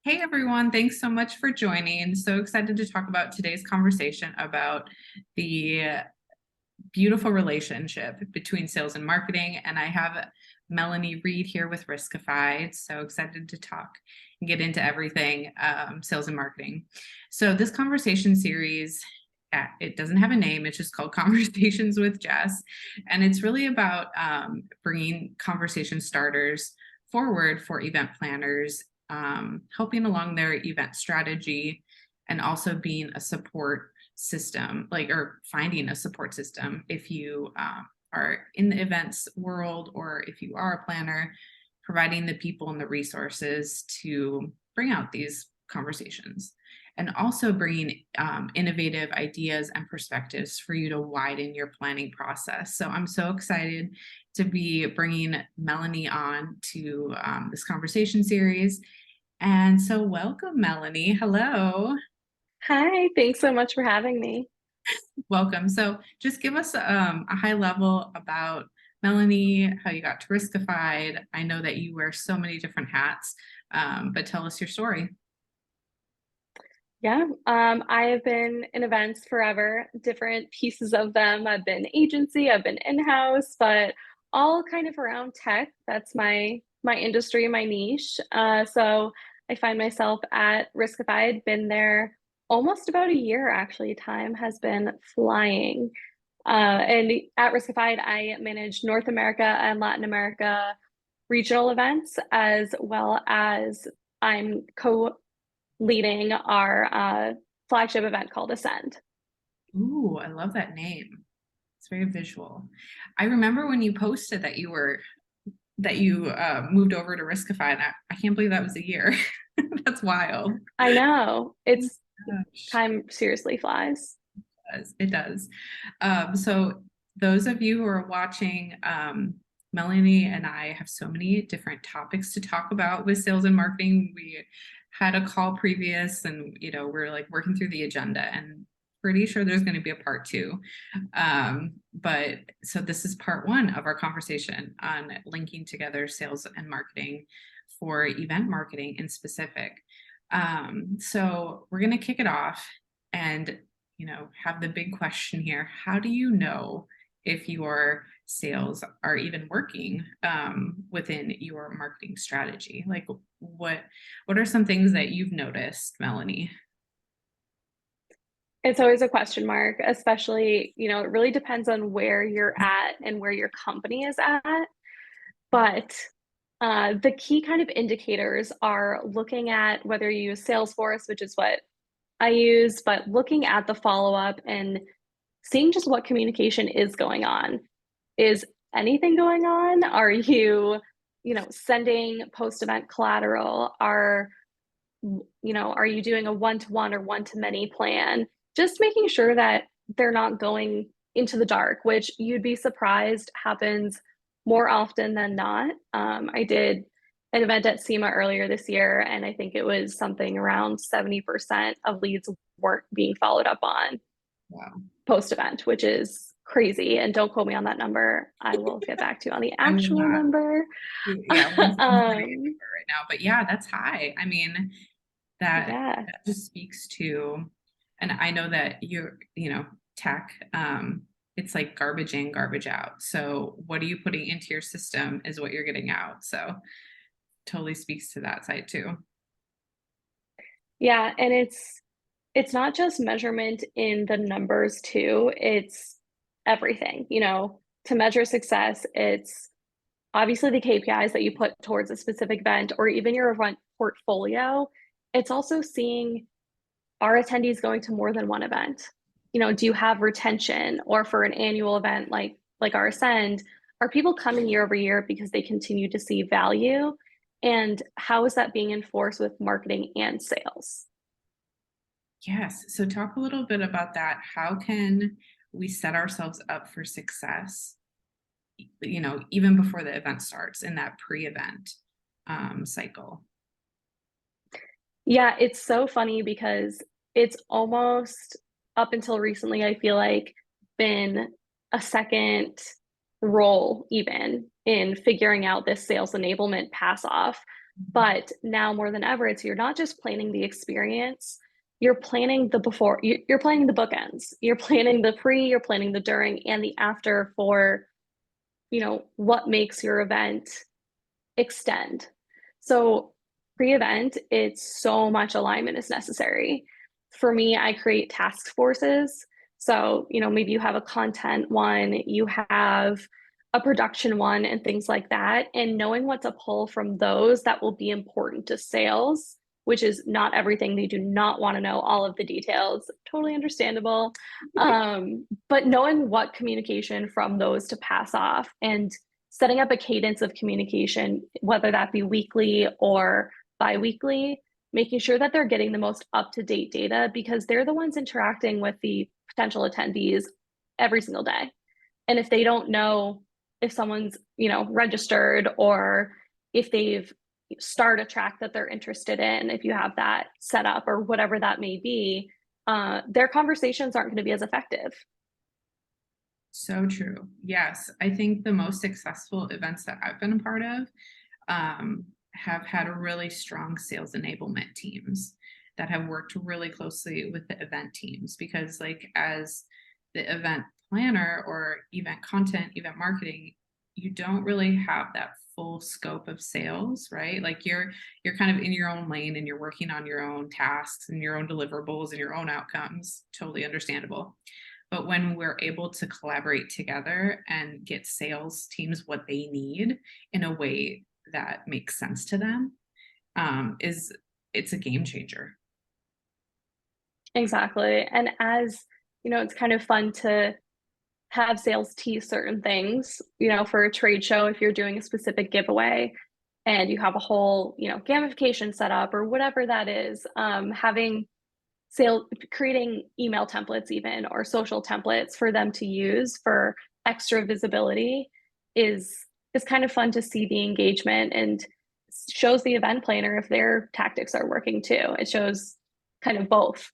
Hey everyone, thanks so much for joining. So excited to talk about today's conversation about the beautiful relationship between sales and marketing. And I have Melanie Reid here with Riskified. So excited to talk and get into everything sales and marketing. So this conversation series, it doesn't have a name. It's just called Conversations with Jess. And it's really about bringing conversation starters forward for event planners, helping along their event strategy, and also being a support system, or finding a support system if you are in the events world, or if you are a planner, providing the people and the resources to bring out these conversations, and also bringing innovative ideas and perspectives for you to widen your planning process. So I'm so excited to be bringing Melanie on to this conversation series. And so welcome, Melanie. Hello. Hi, thanks so much for having me. Welcome. So just give us a high level about Melanie, how you got to Riskified. I know that you wear so many different hats, but tell us your story. Yeah, I have been in events forever, different pieces of them. I've been agency, I've been in-house, but all kind of around tech. That's my industry, my niche. So I find myself at Riskified, been there almost about a year actually. Time has been flying. And at Riskified, I manage North America and Latin America regional events, as well as I'm co-leading our flagship event called Ascend. Ooh, I love that name. It's very visual. I remember when you posted that you moved over to Riskified. I can't believe that was a year. That's wild. I know Oh it's my gosh. time seriously flies. It does. So those of you who are watching, Melanie and I have so many different topics to talk about with sales and marketing. We had a call previous, and we're like working through the agenda, and pretty sure there's going to be a part two. But so this is part one of our conversation on linking together sales and marketing for event marketing in specific. So we're going to kick it off and have the big question here. How do you know if your sales are even working within your marketing strategy? Like what are some things that you've noticed, Melanie? It's always a question mark, especially, it really depends on where you're at and where your company is at. But the key kind of indicators are looking at whether you use Salesforce, which is what I use, but looking at the follow up and seeing just what communication is going on. Is anything going on? Are you, sending post event collateral? Are you doing a one-to-one or one-to-many plan? Just making sure that they're not going into the dark, which you'd be surprised happens more often than not. I did an event at SEMA earlier this year, and I think it was something around 70% of leads weren't being followed up on Wow. post event, which is crazy. And don't quote me on that number. I will get back to you on the I will actual not. number. Yeah, we're just putting a um, number right now. But yeah, that's high. I mean, that yeah. that just speaks to, and I know that tech, it's like garbage in, garbage out. So what are you putting into your system is what you're getting out. So totally speaks to that side too. Yeah. And it's not just measurement in the numbers too. It's everything, to measure success. It's obviously the KPIs that you put towards a specific event or even your event portfolio. It's also seeing, are attendees going to more than one event? Do you have retention? Or for an annual event like our Ascend, are people coming year over year because they continue to see value? And how is that being enforced with marketing and sales? Yes. So talk a little bit about that. How can we set ourselves up for success, even before the event starts in that pre-event cycle? Yeah, it's so funny because it's almost up until recently, I feel like, been a second role even in figuring out this sales enablement pass off. But now more than ever, it's you're not just planning the experience, you're planning the before, you're planning the bookends. You're planning the pre, you're planning the during and the after for, what makes your event extend. So pre-event, it's so much alignment is necessary. For me, I create task forces. So, maybe you have a content one, you have a production one and things like that. And knowing what to pull from those that will be important to sales, which is not everything. They do not want to know all of the details. Totally understandable. But knowing what communication from those to pass off and setting up a cadence of communication, whether that be weekly or bi-weekly, making sure that they're getting the most up-to-date data because they're the ones interacting with the potential attendees every single day. And if they don't know if someone's, registered or if they've start a track that they're interested in, if you have that set up or whatever that may be, their conversations aren't going to be as effective. So true. Yes. I think the most successful events that I've been a part of have had really strong sales enablement teams that have worked really closely with the event teams because like as the event planner or event content, event marketing, you don't really have that full scope of sales, right? Like you're kind of in your own lane and you're working on your own tasks and your own deliverables and your own outcomes. Totally understandable. But when we're able to collaborate together and get sales teams what they need in a way that makes sense to them, it's a game changer. Exactly. And as it's kind of fun to have sales tease certain things, for a trade show, if you're doing a specific giveaway and you have a whole, gamification set up or whatever that is, having sales, creating email templates even or social templates for them to use for extra visibility is kind of fun to see the engagement and shows the event planner if their tactics are working too. It shows kind of both.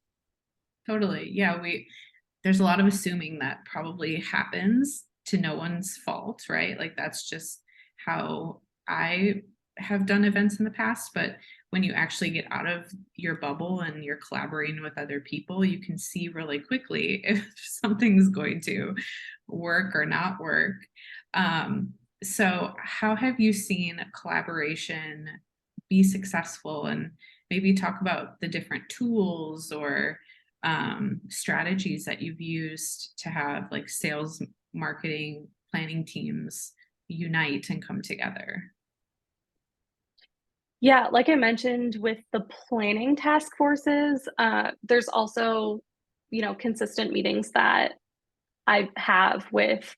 Totally. Yeah, there's a lot of assuming that probably happens to no one's fault, right? Like that's just how I have done events in the past. But when you actually get out of your bubble and you're collaborating with other people, you can see really quickly if something's going to work or not work. So how have you seen collaboration be successful, and maybe talk about the different tools or strategies that you've used to have like sales, marketing, planning teams unite and come together? Yeah, like I mentioned with the planning task forces, there's also, consistent meetings that I have with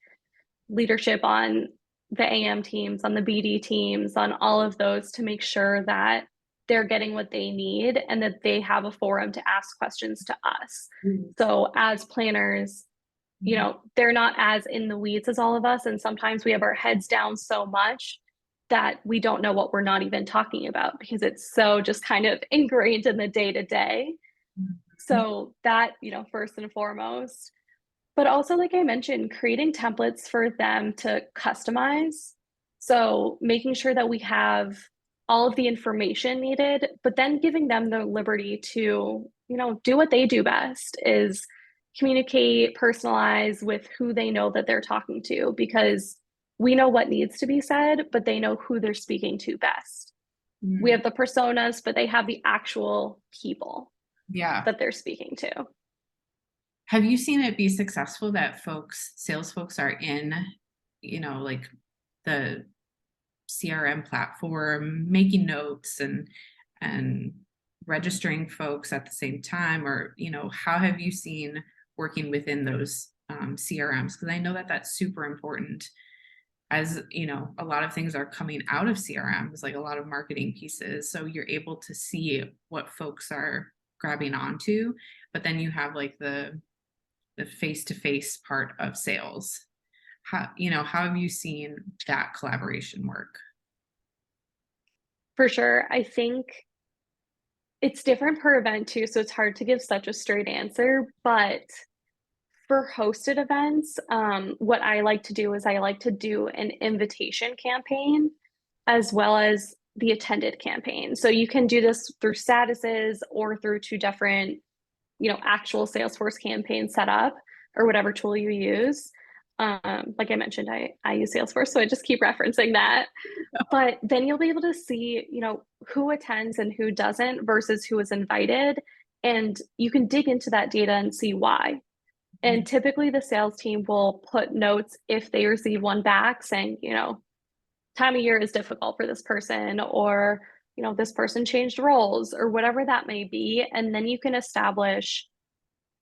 leadership on the AM teams, on the BD teams, on all of those to make sure that they're getting what they need and that they have a forum to ask questions to us. Mm. So as planners, they're not as in the weeds as all of us. And sometimes we have our heads down so much that we don't know what we're not even talking about because it's so just kind of ingrained in the day to day. Mhm. So that, first and foremost, but also, like I mentioned, creating templates for them to customize. So making sure that we have all of the information needed, but then giving them the liberty to, do what they do best is communicate, personalize with who they know that they're talking to, because we know what needs to be said, but they know who they're speaking to best. We Mm. have the personas, but they have the actual people Yeah. that they're speaking to. Have you seen it be successful that sales folks are in, like the CRM platform, making notes and registering folks at the same time? Or, how have you seen working within those CRMs? Because I know that that's super important as, a lot of things are coming out of CRMs, like a lot of marketing pieces. So you're able to see what folks are grabbing onto, but then you have like the face-to-face part of sales. How have you seen that collaboration work? For sure. I think it's different per event too, so it's hard to give such a straight answer. But for hosted events, what I like to do is I like to do an invitation campaign as well as the attended campaign. So you can do this through statuses or through two different, actual Salesforce campaigns set up or whatever tool you use. Like I mentioned, I use Salesforce, so I just keep referencing that. But then you'll be able to see, who attends and who doesn't versus who is invited. And you can dig into that data and see why. And typically the sales team will put notes if they receive one back saying, time of year is difficult for this person, or, this person changed roles or whatever that may be. And then you can establish,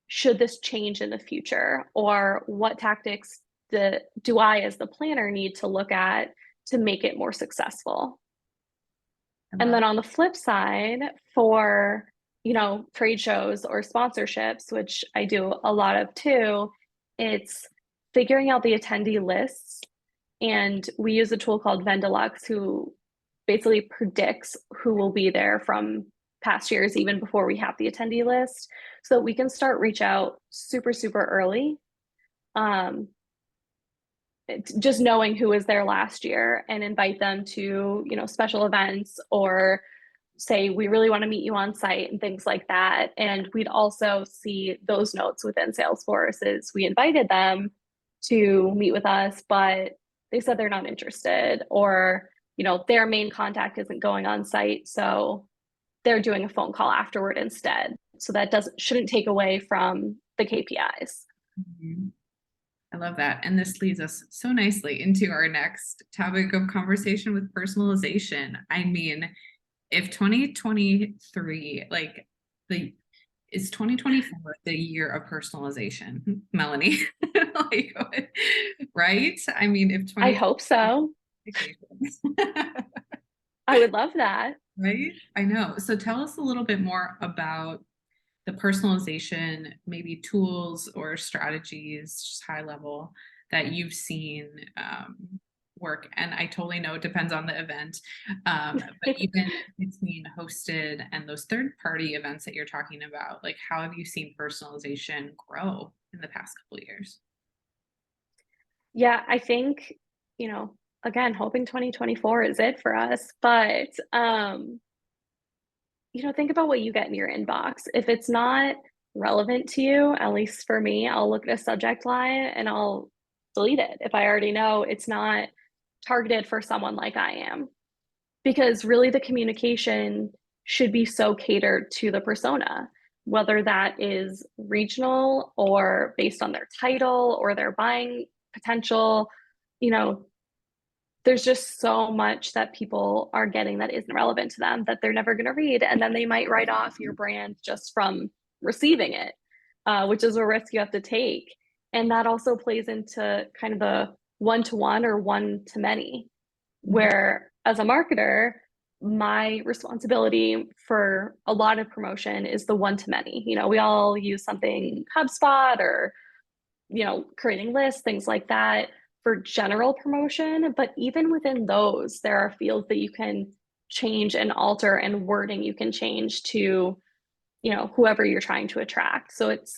should this change in the future, or what tactics do I as the planner need to look at to make it more successful. And then on the flip side, for trade shows or sponsorships, which I do a lot of too, it's figuring out the attendee lists. And we use a tool called Vendalux, who basically predicts who will be there from past years, even before we have the attendee list, so that we can start reach out super, super early. Just knowing who was there last year and invite them to, special events, or say, we really want to meet you on site and things like that. And we'd also see those notes within Salesforce is we invited them to meet with us, but they said they're not interested, or, their main contact isn't going on site. So they're doing a phone call afterward instead. So that shouldn't take away from the KPIs. Mm-hmm. I love that. And this leads us so nicely into our next topic of conversation with personalization. I mean, if 2023, is 2024 the year of personalization, Melanie? Right? I mean, if I hope so. I would love that. Right? I know. So tell us a little bit more about the personalization, maybe tools or strategies, just high level, that you've seen work. And I totally know it depends on the event, but even if it's being hosted and those third-party events that you're talking about, like, how have you seen personalization grow in the past couple of years? Yeah, I think, again, hoping 2024 is it for us, but think about what you get in your inbox. If it's not relevant to you, at least for me, I'll look at a subject line and I'll delete it if I already know it's not targeted for someone like I am. Because really the communication should be so catered to the persona, whether that is regional or based on their title or their buying potential. There's just so much that people are getting that isn't relevant to them that they're never going to read. And then they might write off your brand just from receiving it, which is a risk you have to take. And that also plays into kind of the one-to-one or one-to-many, where as a marketer, my responsibility for a lot of promotion is the one-to-many. We all use something, HubSpot or, creating lists, things like that, for general promotion. But even within those, there are fields that you can change and alter, and wording you can change to, whoever you're trying to attract. So it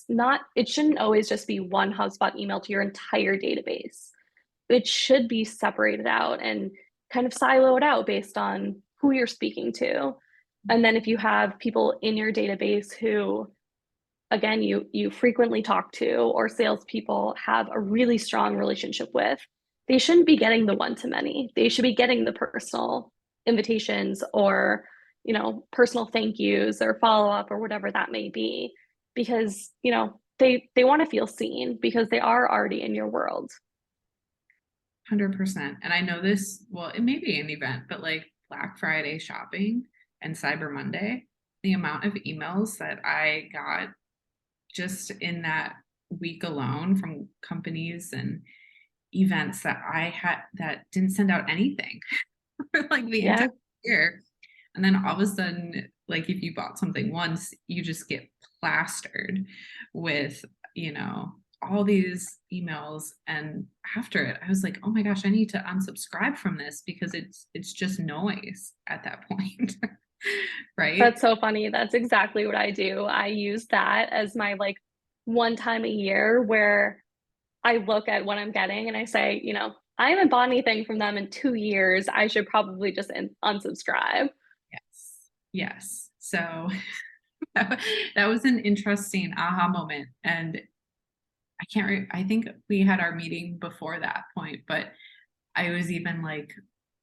shouldn't always just be one HubSpot email to your entire database. It should be separated out and kind of siloed out based on who you're speaking to. And then if you have people in your database who, again, you frequently talk to, or salespeople have a really strong relationship with, they shouldn't be getting the one-to-many. They should be getting the personal invitations, or, personal thank yous or follow-up or whatever that may be, because, they want to feel seen because they are already in your world. 100%. And I know this, well, it may be an event, but like Black Friday shopping and Cyber Monday, the amount of emails that I got just in that week alone from companies and events that I had that didn't send out anything for like the entire year. And then all of a sudden, like, if you bought something once, you just get plastered with, all these emails. And after it, I was like, oh my gosh, I need to unsubscribe from this, because it's just noise at that point. Right? That's so funny. That's exactly what I do. I use that as my one time a year where I look at what I'm getting and I say, I haven't bought anything from them in 2 years. I should probably just unsubscribe. Yes. Yes. So that was an interesting aha moment. And I think we had our meeting before that point, but I was even like,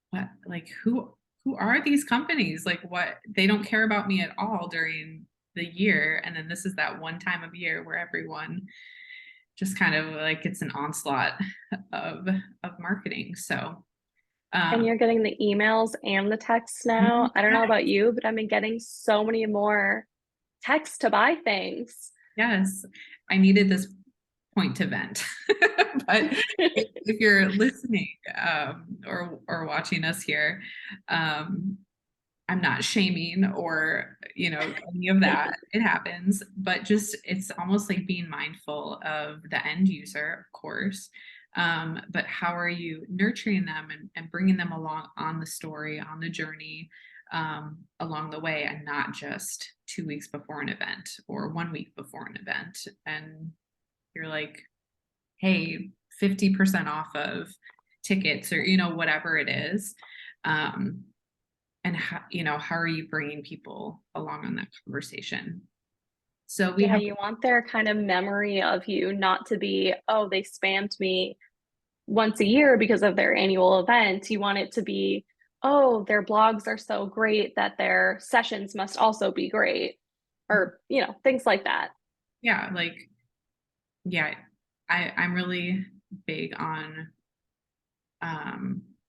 what, like who are these companies? Like what, they don't care about me at all during the year. And then this is that one time of year where everyone just kind of like it's an onslaught of marketing. So And um you're getting the emails and the texts now. I don't know about you, but I've been getting so many more texts to buy things. yes, I needed this point to vent. But if you're listening or watching us here, I'm not shaming or, any of that. It happens, but just it's almost like being mindful of the end user, of course. But how are you nurturing them and bringing them along on the story, on the journey, along the way, and not just 2 weeks before an event or 1 week before an event. And you're like, hey, 50% off of tickets or, whatever it is. And how are you bringing people along on that conversation? So we Yeah, have, you want their kind of memory of you not to be, oh, they spammed me once a year because of their annual event. You want it to be, oh, their blogs are so great that their sessions must also be great, or, things like that. yeah, like, yeah, I'm really big on,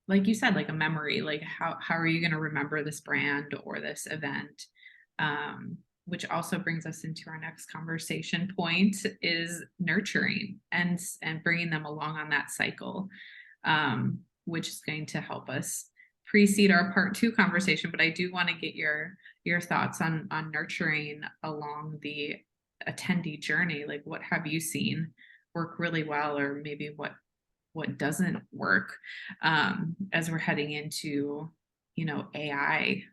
like you said, like a memory, like how are you going to remember this brand or this event? Which also brings us into our next conversation point is nurturing and bringing them along on that cycle, which is going to help us precede our part two conversation. But I do want to get your thoughts on nurturing along the attendee journey. Like, what have you seen work really well, or maybe what doesn't work, as we're heading into AI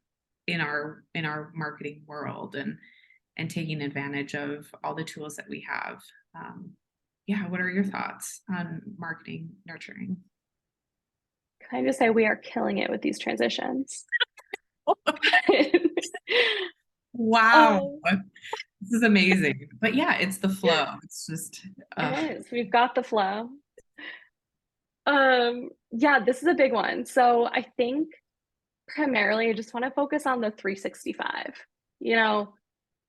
in our marketing world, and taking advantage of all the tools that we have. Yeah, what are your thoughts on marketing nurturing? Can I just say we are killing it with these transitions? Wow, um, this is amazing. But yeah, it's the flow. It's just it is. We've got the flow. Yeah, this is a big one. So I think primarily I just want to focus on the 365. You know,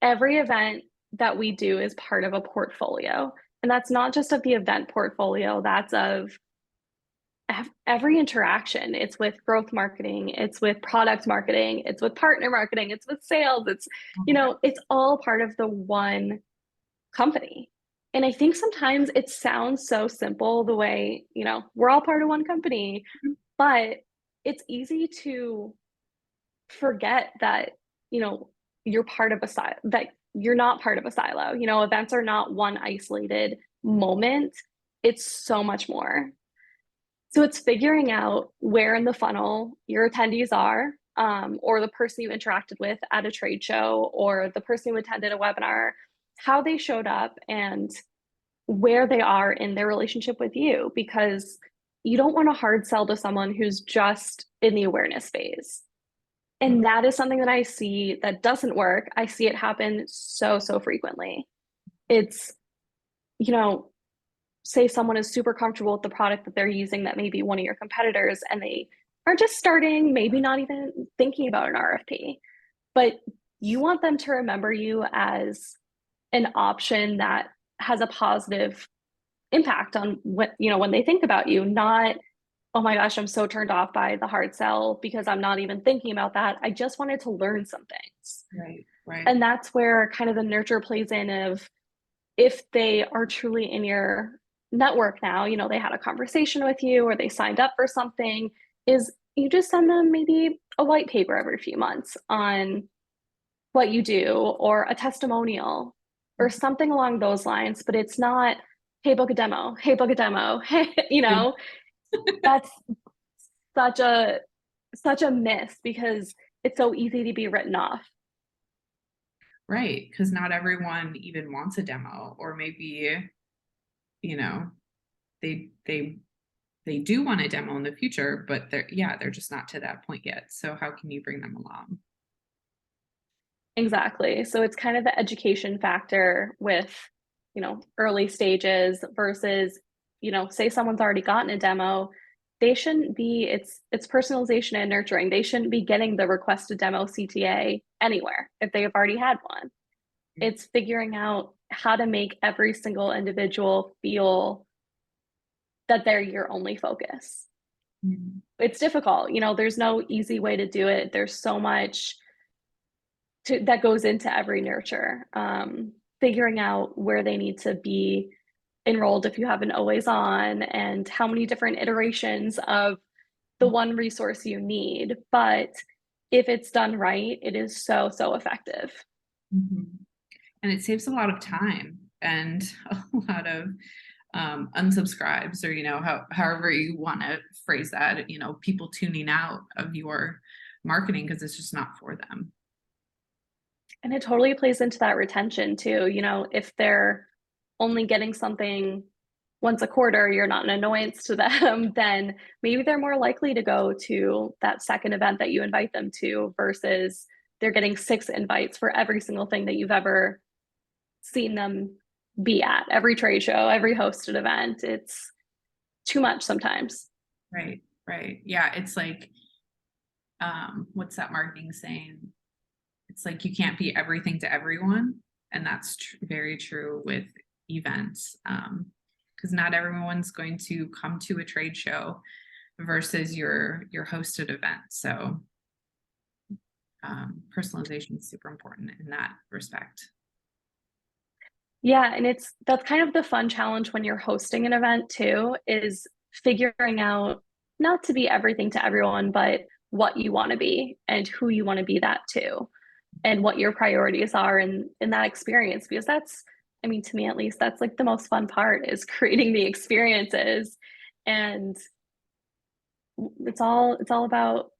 every event that we do is part of a portfolio. And that's not just of the event portfolio, that's of every interaction. It's with growth marketing, it's with product marketing, it's with partner marketing, it's with sales. It's all part of the one company. And I think sometimes it sounds so simple the way, we're all part of one company, but it's easy to forget that, you know, you're part of a silo, that you're not part of a silo. Events are not one isolated moment. It's so much more. So it's figuring out where in the funnel your attendees are, or the person you interacted with at a trade show, or the person who attended a webinar, how they showed up, and where they are in their relationship with you, because you don't want to hard sell to someone who's just in the awareness phase. And that is something that I see that doesn't work. I see it happen so, so frequently. It's, you know, say someone is super comfortable with the product that they're using that may be one of your competitors, and they are just starting, maybe not even thinking about an RFP, but you want them to remember you as an option that has a positive impact on when they think about you, not, oh my gosh, I'm so turned off by the hard sell because I'm not even thinking about that. I just wanted to learn some things. Right, right. And that's where kind of the nurture plays in of, if they are truly in your network now, they had a conversation with you or they signed up for something, is you just send them maybe a white paper every few months on what you do, or a testimonial or something along those lines. But it's not, hey, book a demo, hey, book a demo, hey, that's such a miss, because it's so easy to be written off. Right, because not everyone even wants a demo, or maybe, you know, they they do want a demo in the future, but they're just not to that point yet. So how can you bring them along? Exactly. So it's kind of the education factor with, early stages versus, say someone's already gotten a demo, they shouldn't be, it's personalization and nurturing. They shouldn't be getting the requested demo CTA anywhere if they have already had one. It's figuring out how to make every single individual feel that they're your only focus. Mhm. It's difficult, there's no easy way to do it. There's so much that goes into every nurture. Figuring out where they need to be enrolled if you have an always on, and how many different iterations of the one resource you need. But if it's done right, it is so, so effective. Mhm. And it saves a lot of time and a lot of unsubscribes, or however you want to phrase that, people tuning out of your marketing because it's just not for them. And it totally plays into that retention too. If they're only getting something once a quarter, you're not an annoyance to them, then maybe they're more likely to go to that second event that you invite them to versus they're getting 6 invites for every single thing that you've ever seen them be at, every trade show, every hosted event. It's too much sometimes. Right, right. Yeah, it's like, what's that marketing saying? It's like you can't be everything to everyone, and that's very true with events, because not everyone's going to come to a trade show versus your hosted event. So personalization is super important in that respect. Yeah, and that's kind of the fun challenge when you're hosting an event too, is figuring out not to be everything to everyone, but what you want to be and who you want to be that to, and what your priorities are in that experience. Because that's, I mean, to me at least, that's like the most fun part, is creating the experiences. And it's all about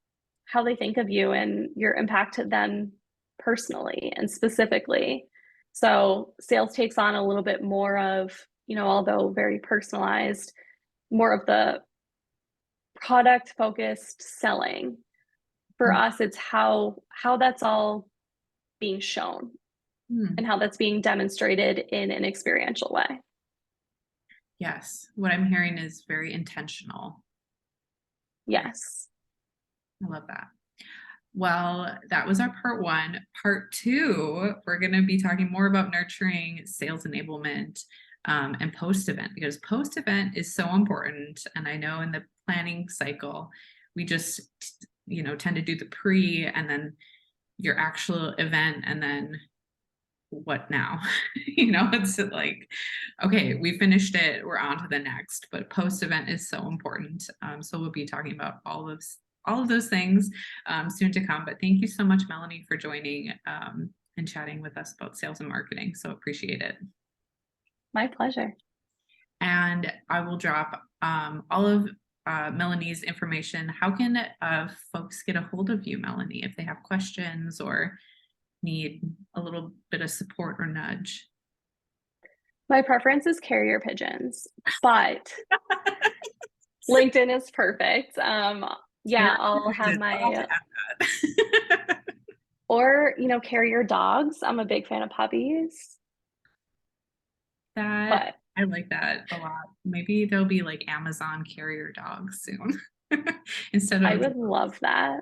how they think of you and your impact to them personally and specifically. So sales takes on a little bit more of, although very personalized, more of the product focused selling. For us, it's how that's all being shown Hmm. and how that's being demonstrated in an experiential way. Yes, what I'm hearing is very intentional. Yes. I love that. Well, that was our part one. Part two, we're going to be talking more about nurturing sales enablement, and post event, because post event is so important. And I know in the planning cycle, we just, tend to do the pre and then your actual event, and then what now? It's like, okay, we finished it, we're on to the next. But post event is so important. So we'll be talking about all of those things soon to come. But thank you so much, Melanie, for joining and chatting with us about sales and marketing. So appreciate it. My pleasure. And I will drop all of Melanie's information. How can folks get a hold of you, Melanie, if they have questions or need a little bit of support or nudge? My preference is carrier pigeons, but LinkedIn is perfect. Yeah, I'll have I'll have my, to add that. or, carrier dogs. I'm a big fan of puppies, That but I like that a lot. Maybe there'll be like Amazon carrier dogs soon instead I of, would love that.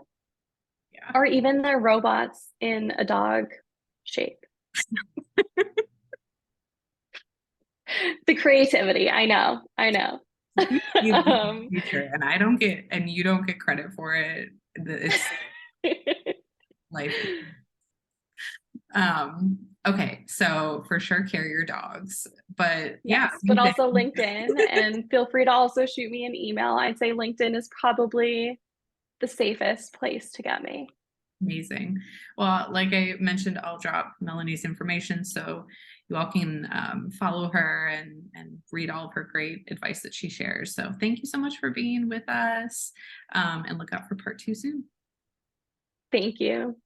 yeah. Or even the robots in a dog shape. The creativity. I know. I know. You live in um, the future, and you don't get credit for it. It's life. Okay, so for sure carrier dogs, but yeah, yes, but amazing. also LinkedIn. And feel free to also shoot me an email. I'd say LinkedIn is probably the safest place to get me. Amazing. Well, like I mentioned, I'll drop Melanie's information so you all can follow her and read all of her great advice that she shares. So thank you so much for being with us, and look out for part two soon. Thank you.